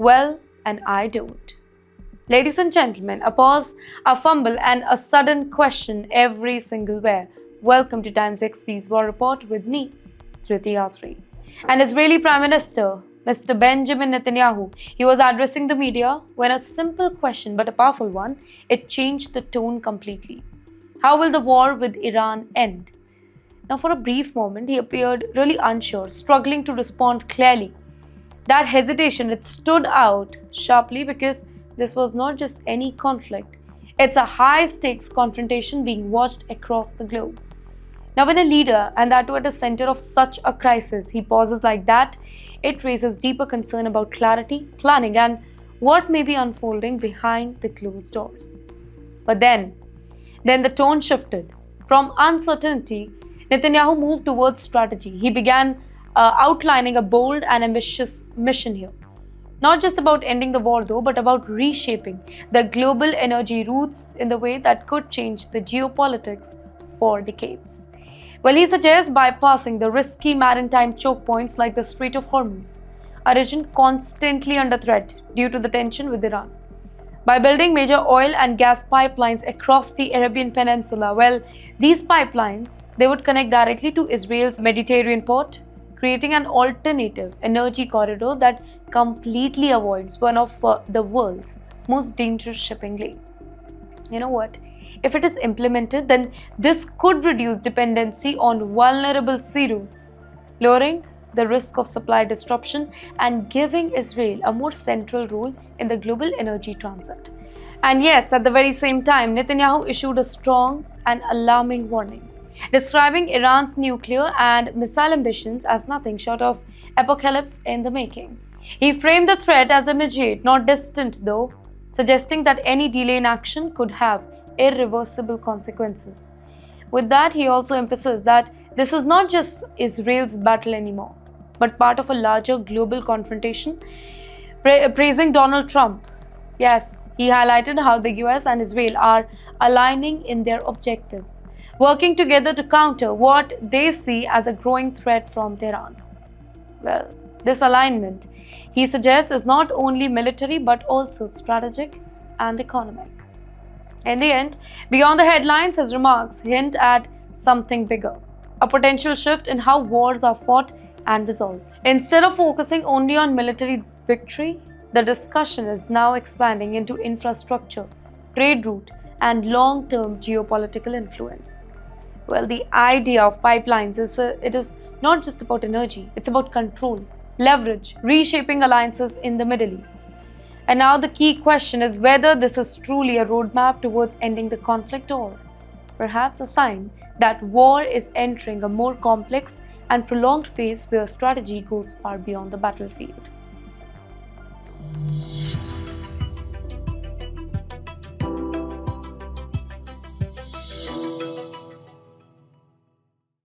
Well, and I don't. Ladies and gentlemen, a pause, a fumble, and a sudden question every single where. Welcome to TimesXP's War Report with me, Triti Yatri. And Israeli Prime Minister, Mr. Benjamin Netanyahu, he was addressing the media when a simple question, but a powerful one, it changed the tone completely. How will the war with Iran end? Now, for a brief moment, he appeared really unsure, struggling to respond clearly. That hesitation, it stood out sharply because this was not just any conflict. It's a high-stakes confrontation being watched across the globe. Now, when a leader, and that too at the center of such a crisis, he pauses like that, it raises deeper concern about clarity, planning, and what may be unfolding behind the closed doors. But then the tone shifted. From uncertainty, Netanyahu moved towards strategy. He began outlining a bold and ambitious mission here. Not just about ending the war though, but about reshaping the global energy routes in the way that could change the geopolitics for decades. Well, he suggests bypassing the risky maritime choke points like the Strait of Hormuz, a region constantly under threat due to the tension with Iran. By building major oil and gas pipelines across the Arabian Peninsula, well, these pipelines, they would connect directly to Israel's Mediterranean port, creating an alternative energy corridor that completely avoids one of the world's most dangerous shipping lanes. You know what? If it is implemented, then this could reduce dependency on vulnerable sea routes, lowering the risk of supply disruption and giving Israel a more central role in the global energy transit. And yes, at the very same time, Netanyahu issued a strong and alarming warning, describing Iran's nuclear and missile ambitions as nothing short of apocalypse in the making. He framed the threat as immediate, not distant though, suggesting that any delay in action could have irreversible consequences. With that, he also emphasized that this is not just Israel's battle anymore, but part of a larger global confrontation, praising Donald Trump. Yes, he highlighted how the US and Israel are aligning in their objectives, working together to counter what they see as a growing threat from Tehran. Well, this alignment, he suggests, is not only military but also strategic and economic. In the end, beyond the headlines, his remarks hint at something bigger, a potential shift in how wars are fought and resolved. Instead of focusing only on military victory, the discussion is now expanding into infrastructure, trade route, and long-term geopolitical influence. Well, the idea of pipelines is not just about energy, it's about control, leverage, reshaping alliances in the Middle East. And now the key question is whether this is truly a roadmap towards ending the conflict or perhaps a sign that war is entering a more complex and prolonged phase where strategy goes far beyond the battlefield.